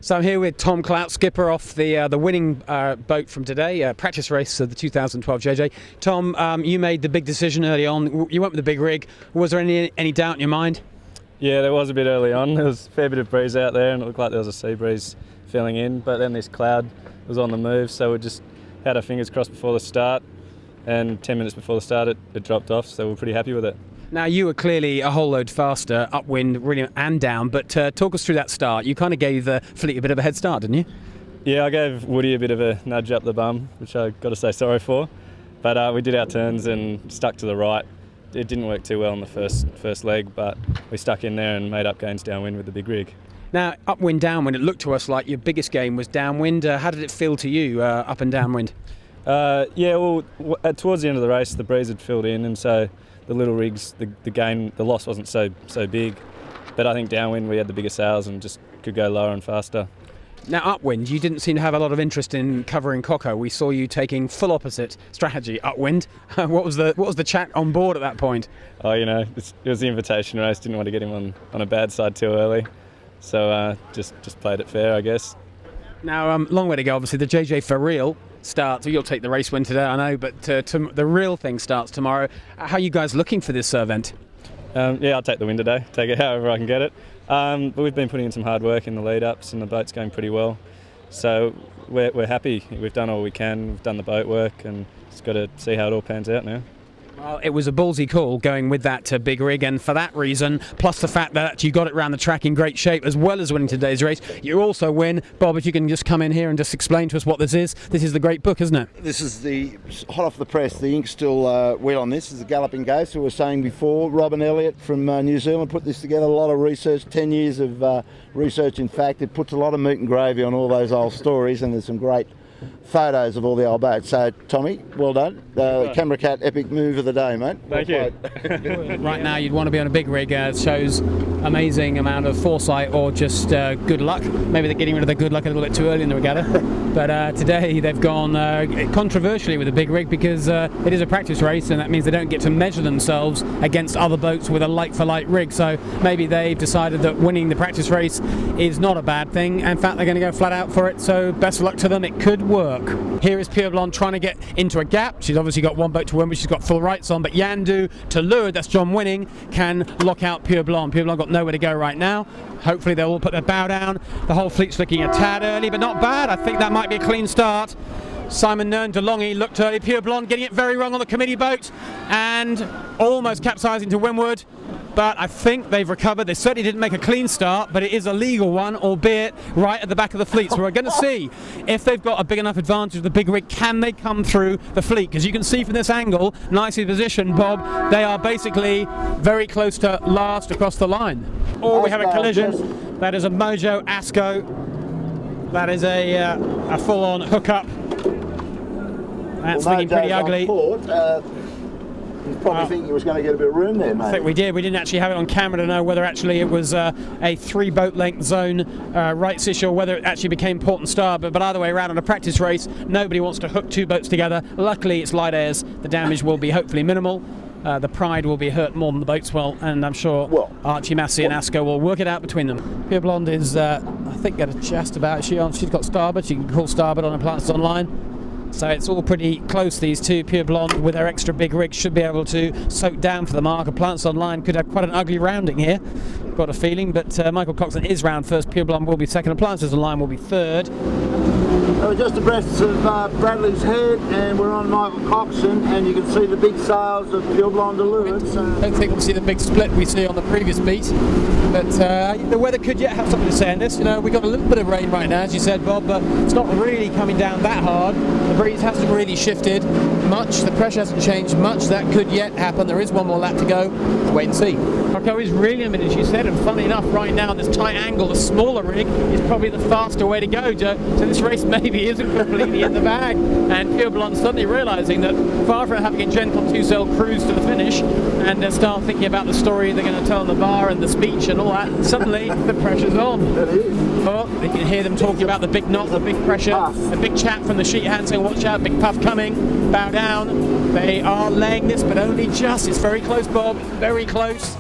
So I'm here with Tom Clout, skipper off the winning boat from today, practice race of the 2012 JJ. Tom, you made the big decision early on. You went with the big rig. Was there any doubt in your mind? Yeah, there was a bit early on. There was a fair bit of breeze out there and it looked like there was a sea breeze filling in, but then this cloud was on the move, so we just had our fingers crossed before the start, and 10 minutes before the start it dropped off, so we're pretty happy with it. Now, you were clearly a whole load faster, upwind really and down, but talk us through that start. You kind of gave the fleet a bit of a head start, didn't you? Yeah, I gave Woody a bit of a nudge up the bum, which I've got to say sorry for. But we did our turns and stuck to the right. It didn't work too well on the first leg, but we stuck in there and made up gains downwind with the big rig. Now, upwind, downwind, it looked to us like your biggest game was downwind. How did it feel to you, up and downwind? Yeah, well, towards the end of the race, the breeze had filled in, and so the little rigs, the loss wasn't so big. But I think downwind we had the bigger sails and just could go lower and faster. Now, upwind, you didn't seem to have a lot of interest in covering Cocko. We saw you taking full opposite strategy, upwind. What was the chat on board at that point? Oh, you know, it was the invitation race. Didn't want to get him on a bad side too early, so just played it fair, I guess. Now, long way to go. Obviously, the JJ for real starts. You'll take the race win today, I know, but the real thing starts tomorrow. How are you guys looking for this event? Yeah, I'll take the win today. Take it however I can get it. But we've been putting in some hard work in the lead-ups, and the boat's going pretty well. So we're happy. We've done all we can. We've done the boat work, and just got to see how it all pans out now. Well, it was a ballsy call going with that big rig, and for that reason, plus the fact that you got it around the track in great shape, as well as winning today's race, you also win. Bob, if you can just come in here and just explain to us what this is. This is the great book, isn't it? This is the hot off the press. The ink's still wet on this. This is the Galloping Ghost, who we were saying before. Robin Elliott from New Zealand put this together. A lot of research, 10 years of research. In fact, it puts a lot of meat and gravy on all those old stories, and there's some great photos of all the old boats. So, Tommy, well done. Camera Cat, epic move of the day, mate. Thank you. Right now, you'd want to be on a big rig. It shows amazing amount of foresight or just good luck. Maybe they're getting rid of their good luck a little bit too early in the regatta. But today, they've gone controversially with a big rig because it is a practice race, and that means they don't get to measure themselves against other boats with a like-for-like rig. So maybe they've decided that winning the practice race is not a bad thing. In fact, they're going to go flat out for it. So best of luck to them. It could work. Here is Pure Blond trying to get into a gap. She's obviously got one boat to win, but she's got full rights on. But Yandoo to leeward, that's John winning, can lock out Pure Blond. Pure Blond got nowhere to go right now. Hopefully they'll all put their bow down. The whole fleet's looking a tad early, but not bad. I think that might be a clean start. Simon Nern DeLonghi looked early. Pure Blond getting it very wrong on the committee boat and almost capsizing to windward. But I think they've recovered. They certainly didn't make a clean start, but it is a legal one, albeit right at the back of the fleet. So we're going to see if they've got a big enough advantage of the big rig. Can they come through the fleet? Because you can see from this angle, nicely positioned, Bob, they are basically very close to last across the line. Or we have a collision. That is a Mojo Asco. That is a full-on hookup. That's looking pretty ugly. You probably think you was going to get a bit of room there, mate. I think we did. We didn't actually have it on camera to know whether actually it was a 3-boat length zone rights issue or whether it actually became port and starboard. But either way around, on a practice race, nobody wants to hook 2 boats together. Luckily, it's light airs. The damage will be hopefully minimal. The Pride will be hurt more than the boats will, and I'm sure Archie Massey and Asco will work it out between them. Pure Blond is, I think, got a just about. She's got starboard. She can call starboard on Appliances Online. So it's all pretty close, these two. Pure Blond with their extra big rig should be able to soak down for the mark. Appliances Online could have quite an ugly rounding here, got a feeling, but Michael Coxon is round first. Pure Blond will be second. Appliances Online will be third. We're just abreast of Bradley's Head, and we're on Michael Coxon, and you can see the big sails of Pure Blond delivered. So I don't think we'll see the big split we see on the previous beat, but the weather could yet have something to say on this. You know, we've got a little bit of rain right now, as you said, Bob, but it's not really coming down that hard. The breeze hasn't really shifted much. The pressure hasn't changed much. That could yet happen. There is one more lap to go. Let's wait and see. Cocko is really limited, as you said, and funny enough, right now, this tight angle, the smaller rig is probably the faster way to go, Joe. So this race maybe isn't completely in the bag, and Pure Blond suddenly realising that far from having a gentle 2-sail cruise to the finish and start thinking about the story they're going to tell on the bar and the speech and all that, suddenly the pressure's on. Oh, they can hear them talking about the big knot, the big pressure, a big chat from the sheet hand saying, watch out, big puff coming, bow down. They are laying this, but only just. It's very close, Bob, very close.